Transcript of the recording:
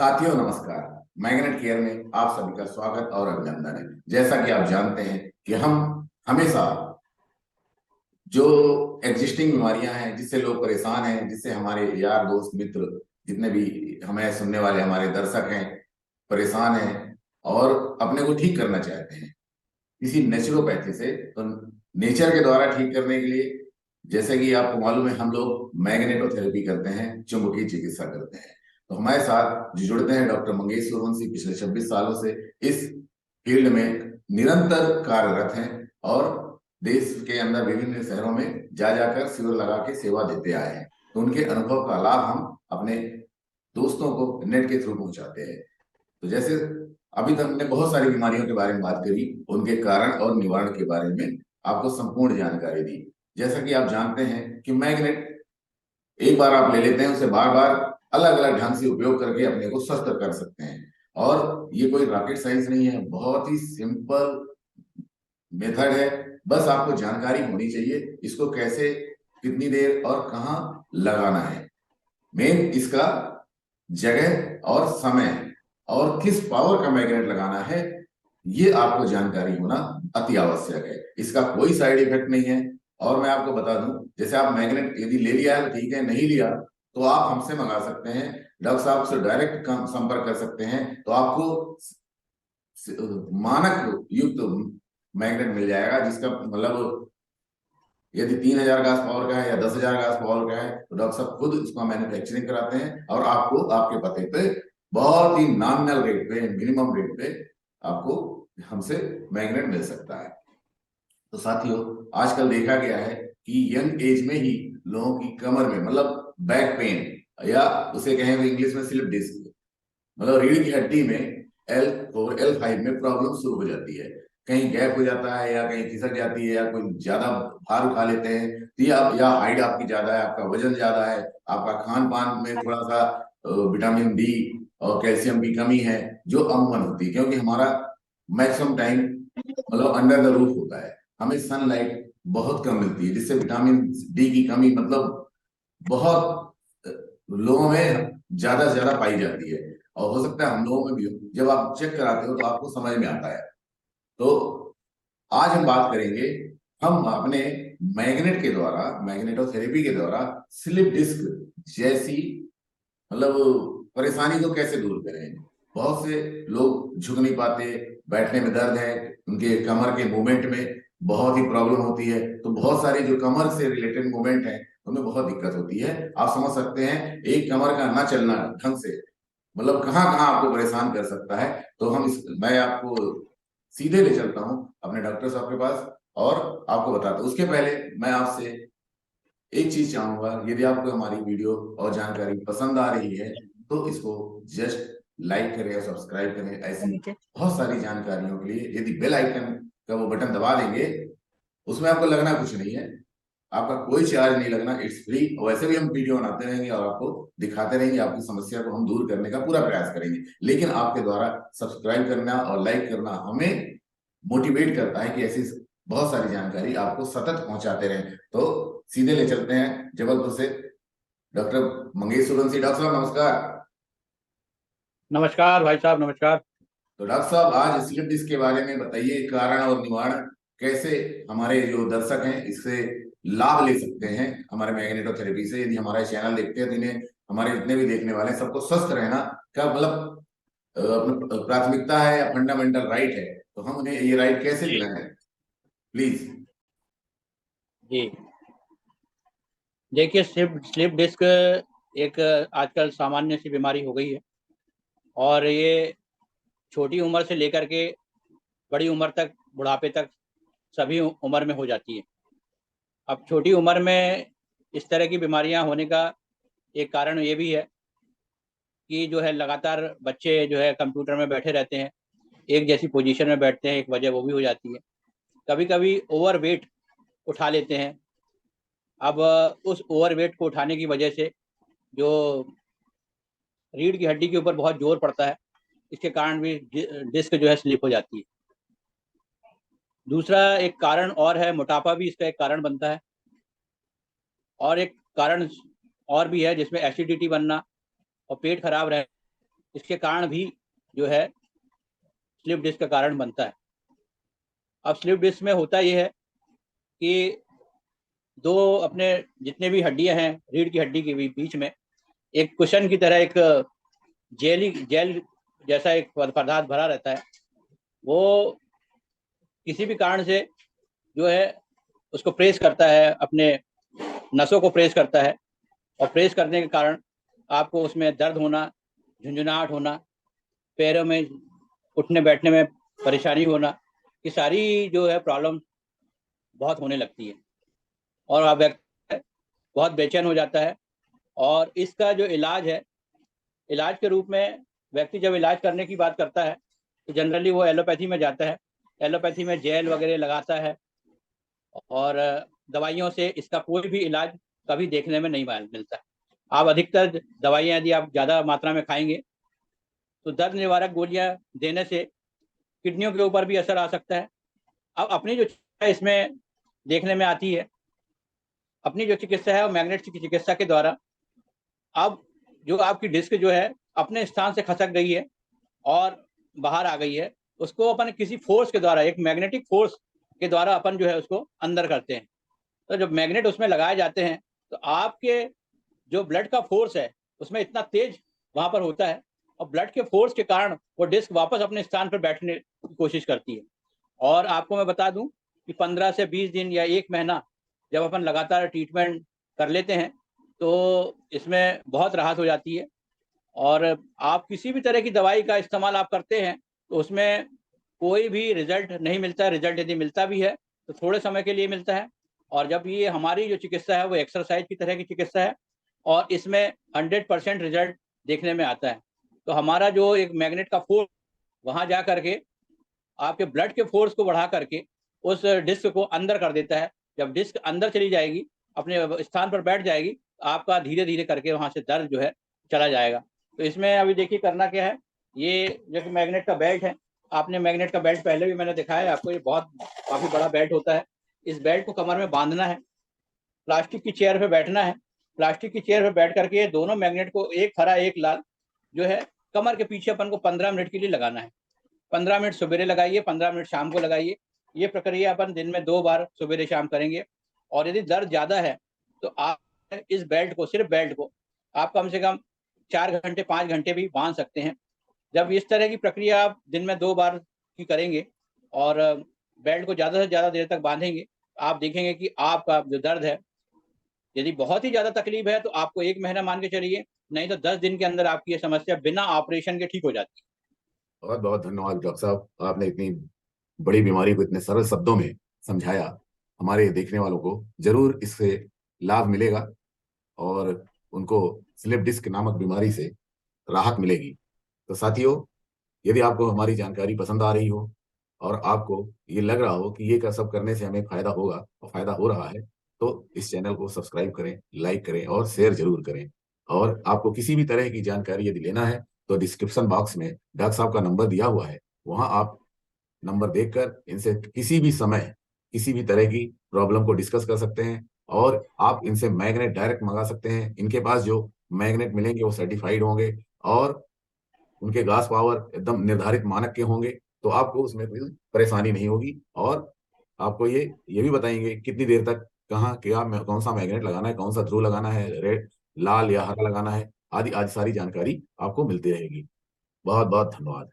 साथियों नमस्कार। Magnet care में आप सभी का स्वागत और अभिनंदन है। जैसा कि आप जानते हैं कि हम हमेशा जो एग्जिस्टिंग बीमारियां हैं जिससे लोग परेशान हैं, जिससे हमारे यार दोस्त मित्र जितने भी हमें सुनने वाले हमारे दर्शक हैं परेशान हैं और अपने को ठीक करना चाहते हैं किसी नेचुरोपैथी से, तो नेचर के द्वारा ठीक करने के लिए जैसे कि आपको मालूम है हम लोग मैग्नेटोथेरेपी करते हैं, चुंबकीय चिकित्सा करते हैं। तो हमारे साथ जो जुड़ते हैं डॉक्टर मंगेश सूर्यवंशी पिछले 26 सालों से इस फील्ड में निरंतर कार्यरत हैं और देश के अंदर विभिन्न शहरों में जा जाकर शिविर लगा के सेवा देते आए हैं। तो उनके अनुभव का लाभ हम अपने दोस्तों को नेट के थ्रू पहुंचाते हैं। तो जैसे अभी तक हमने बहुत सारी बीमारियों के बारे में बात करी, उनके कारण और निवारण के बारे में आपको संपूर्ण जानकारी दी। जैसा कि आप जानते हैं कि मैग्नेट एक बार आप ले लेते हैं उसे बार बार अलग अलग ढंग से उपयोग करके अपने को स्वस्थ कर सकते हैं। और ये कोई रॉकेट साइंस नहीं है, बहुत ही सिंपल मेथड है। बस आपको जानकारी होनी चाहिए इसको कैसे, कितनी देर और कहाँ लगाना है। मेन इसका जगह और समय और किस पावर का मैग्नेट लगाना है, ये आपको जानकारी होना अति आवश्यक है। इसका कोई साइड इफेक्ट नहीं है। और मैं आपको बता दूं, जैसे आप मैग्नेट यदि ले लिया है तो ठीक है, नहीं लिया तो आप हमसे मंगा सकते हैं, डॉक्टर साहब से डायरेक्ट संपर्क कर सकते हैं। तो आपको मानक युक्त मैग्नेट मिल जाएगा जिसका मतलब यदि 3,000 गास पावर का है या 10,000 गास पावर का है तो डॉक्टर साहब खुद इसका मैन्युफैक्चरिंग कराते हैं और आपको आपके पते पे बहुत ही नॉमिनल रेट पे, मिनिमम रेट पे आपको हमसे मैग्नेट मिल सकता है। तो साथियों, आजकल देखा गया है कि यंग एज में ही लोगों की कमर में मतलब बैक पेन या उसे कहें तो इंग्लिश में स्लिप डिस्क, मतलब रीढ़ की हड्डी में L4 L5 में प्रॉब्लम शुरू हो जाती है। कहीं गैप हो जाता है या कहीं खिसक जाती है या कोई ज्यादा भार उठा लेते हैं तो या हाइट आपकी ज्यादा है, आपका वजन ज्यादा है, आपका खान पान में थोड़ा सा विटामिन डी और कैल्शियम की कमी है जो अमूमन होती है, क्योंकि हमारा मैक्सिमम टाइम मतलब अंडर द रूफ होता है, हमें सनलाइट बहुत कम मिलती है जिससे विटामिन डी की कमी मतलब बहुत लोगों में ज्यादा से ज्यादा पाई जाती है। और हो सकता है हम लोगों में भी हो। जब आप चेक कराते हो तो आपको समझ में आता है। तो आज हम बात करेंगे, हम अपने मैग्नेट के द्वारा, मैग्नेटोथेरेपी के द्वारा स्लिप डिस्क जैसी मतलब परेशानी को कैसे दूर करें। बहुत से लोग झुक नहीं पाते, बैठने में दर्द है, उनके कमर के मूवमेंट में बहुत ही प्रॉब्लम होती है। तो बहुत सारे जो कमर से रिलेटेड मूवमेंट है उनमें बहुत दिक्कत होती है। आप समझ सकते हैं एक कमर का ना चलना ढंग से मतलब कहाँ कहाँ आपको परेशान कर सकता है। तो मैं आपको सीधे ले चलता हूँ अपने डॉक्टर साहब के पास और आपको बताता हूँ। उसके पहले मैं आपसे एक चीज चाहूंगा, यदि आपको हमारी वीडियो और जानकारी पसंद आ रही है तो इसको जस्ट लाइक करें और सब्सक्राइब करें। ऐसी बहुत सारी जानकारियों के लिए यदि बेल आइकन का वो बटन दबा देंगे, उसमें आपको लगना कुछ नहीं है, आपका कोई चार्ज नहीं लगना, इट्स फ्री। वैसे भी हम वीडियो बनाते रहेंगे और आपको दिखाते रहेंगे, आपकी समस्या को हम दूर करने का पूरा प्रयास करेंगे। लेकिन आपके द्वारा सब्सक्राइब करना और लाइक करना हमें मोटिवेट करता है कि ऐसी बहुत सारी जानकारी आपको सतत पहुंचाते रहें। तो सीधे ले चलते हैं जबलपुर से डॉक्टर मंगेश सूर्यवंशी। डॉक्टर साहब नमस्कार। नमस्कार भाई साहब, नमस्कार। तो डॉक्टर साहब आज स्लिप डिस्क के बारे में बताइए, कारण और निवारण कैसे हमारे जो दर्शक हैं इससे लाभ ले सकते हैं हमारे मैग्नेटोथेरेपी से। यदि हमारा चैनल देखते हैं तो इन्हें, हमारे जितने भी देखने वाले हैं, सबको स्वस्थ रहना का मतलब प्राथमिकता है या फंडामेंटल राइट है। तो हम उन्हें ये राइट कैसे जी दिलाएं, प्लीज। जी। देखिए, स्लिप स्लिप डिस्क एक आजकल सामान्य सी बीमारी हो गई है और ये छोटी उम्र से लेकर के बड़ी उम्र तक, बुढ़ापे तक सभी उम्र में हो जाती है। अब छोटी उम्र में इस तरह की बीमारियां होने का एक कारण ये भी है कि जो है लगातार बच्चे जो है कंप्यूटर में बैठे रहते हैं, एक जैसी पोजीशन में बैठते हैं, एक वजह वो भी हो जाती है। कभी कभी ओवर वेट उठा लेते हैं। अब उस ओवर वेट को उठाने की वजह से जो रीढ़ की हड्डी के ऊपर बहुत जोर पड़ता है, इसके कारण भी डिस्क जो है स्लिप हो जाती है। दूसरा एक कारण और है, मोटापा भी इसका एक कारण बनता है। और एक कारण और भी है जिसमें एसिडिटी बनना और पेट खराब रहना, इसके कारण भी जो है स्लिप डिस्क का कारण बनता है। अब स्लिप डिस्क में होता यह है कि दो अपने जितने भी हड्डियां हैं रीढ़ की हड्डी के बीच में एक कुशन की तरह एक जेल जैसा एक पदार्थ भरा रहता है। वो किसी भी कारण से जो है उसको प्रेस करता है, अपने नसों को प्रेस करता है, और प्रेस करने के कारण आपको उसमें दर्द होना, झुंझुनाहट होना, पैरों में उठने बैठने में परेशानी होना, ये सारी जो है प्रॉब्लम बहुत होने लगती है और आप व्यक्ति बहुत बेचैन हो जाता है। और इसका जो इलाज है, इलाज के रूप में व्यक्ति जब इलाज करने की बात करता है तो जनरली वो एलोपैथी में जाता है। एलोपैथी में जेल वगैरह लगाता है और दवाइयों से इसका कोई भी इलाज कभी देखने में नहीं मिलता है। आप अधिकतर दवाइयाँ यदि आप ज़्यादा मात्रा में खाएंगे तो दर्द निवारक गोलियाँ देने से किडनियों के ऊपर भी असर आ सकता है। अब अपनी जो इसमें देखने में आती है, अपनी जो चिकित्सा है वो मैग्नेट की चिकित्सा के द्वारा अब जो आपकी डिस्क जो है अपने स्थान से खसक गई है और बाहर आ गई है, उसको अपन किसी फोर्स के द्वारा, एक मैग्नेटिक फोर्स के द्वारा अपन जो है उसको अंदर करते हैं। तो जब मैग्नेट उसमें लगाए जाते हैं तो आपके जो ब्लड का फोर्स है उसमें इतना तेज वहां पर होता है और ब्लड के फोर्स के कारण वो डिस्क वापस अपने स्थान पर बैठने की कोशिश करती है। और आपको मैं बता दूं कि 15 से 20 दिन या 1 महीना जब अपन लगातार ट्रीटमेंट कर लेते हैं तो इसमें बहुत राहत हो जाती है। और आप किसी भी तरह की दवाई का इस्तेमाल आप करते हैं तो उसमें कोई भी रिजल्ट नहीं मिलता है। रिजल्ट यदि मिलता भी है तो थोड़े समय के लिए मिलता है। और जब ये हमारी जो चिकित्सा है वो एक्सरसाइज की तरह की चिकित्सा है और इसमें 100% रिजल्ट देखने में आता है। तो हमारा जो एक मैग्नेट का फोर्स वहाँ जा करके आपके ब्लड के फोर्स को बढ़ा करके उस डिस्क को अंदर कर देता है। जब डिस्क अंदर चली जाएगी, अपने स्थान पर बैठ जाएगी, आपका धीरे धीरे करके वहाँ से दर्द जो है चला जाएगा। तो इसमें अभी देखिए करना क्या है, ये जो मैग्नेट का बेल्ट है, आपने मैग्नेट का बेल्ट पहले भी मैंने दिखाया है आपको, ये बहुत काफ़ी बड़ा बेल्ट होता है। इस बेल्ट को कमर में बांधना है, प्लास्टिक की चेयर पर बैठना है, प्लास्टिक की चेयर पर बैठ करके दोनों मैग्नेट को, एक हरा एक लाल, जो है कमर के पीछे अपन को 15 मिनट के लिए लगाना है। 15 मिनट सवेरे लगाइए, 15 मिनट शाम को लगाइए। ये प्रक्रिया अपन दिन में 2 बार सवेरे शाम करेंगे। और यदि दर्द ज़्यादा है तो आप इस बेल्ट को, सिर्फ बेल्ट को आप कम से कम 4 घंटे 5 घंटे भी बांध सकते हैं। जब इस तरह की प्रक्रिया आप दिन में 2 बार की करेंगे और बेल्ट को ज़्यादा से ज़्यादा देर तक बांधेंगे, आप देखेंगे कि आपका जो दर्द है, यदि बहुत ही ज़्यादा तकलीफ है तो आपको 1 महीना मान के चलिए, नहीं तो 10 दिन के अंदर आपकी ये समस्या बिना ऑपरेशन के ठीक हो जाती है। बहुत बहुत धन्यवाद डॉक्टर साहब, आपने इतनी बड़ी बीमारी को इतने सरल शब्दों में समझाया। हमारे देखने वालों को जरूर इससे लाभ मिलेगा और उनको स्लिप डिस्क नामक बीमारी से राहत मिलेगी। तो साथियों, यदि आपको हमारी जानकारी पसंद आ रही हो और आपको ये लग रहा हो कि ये सब करने से हमें फायदा होगा और फायदा हो रहा है, तो इस चैनल को सब्सक्राइब करें, लाइक करें और शेयर जरूर करें। और आपको किसी भी तरह की जानकारी यदि लेना है तो डिस्क्रिप्शन बॉक्स में डॉक्टर साहब का नंबर दिया हुआ है, वहां आप नंबर देखकर इनसे किसी भी समय किसी भी तरह की प्रॉब्लम को डिस्कस कर सकते हैं। और आप इनसे मैग्नेट डायरेक्ट मंगा सकते हैं। इनके पास जो मैग्नेट मिलेंगे वो सर्टिफाइड होंगे और उनके गैस पावर एकदम निर्धारित मानक के होंगे, तो आपको उसमें कोई परेशानी नहीं होगी। और आपको ये भी बताएंगे कितनी देर तक कहाँ क्या कौन सा मैग्नेट लगाना है, कौन सा ध्रुव लगाना है, रेड लाल या हरा लगाना है, आदि आदि सारी जानकारी आपको मिलती रहेगी। बहुत बहुत धन्यवाद।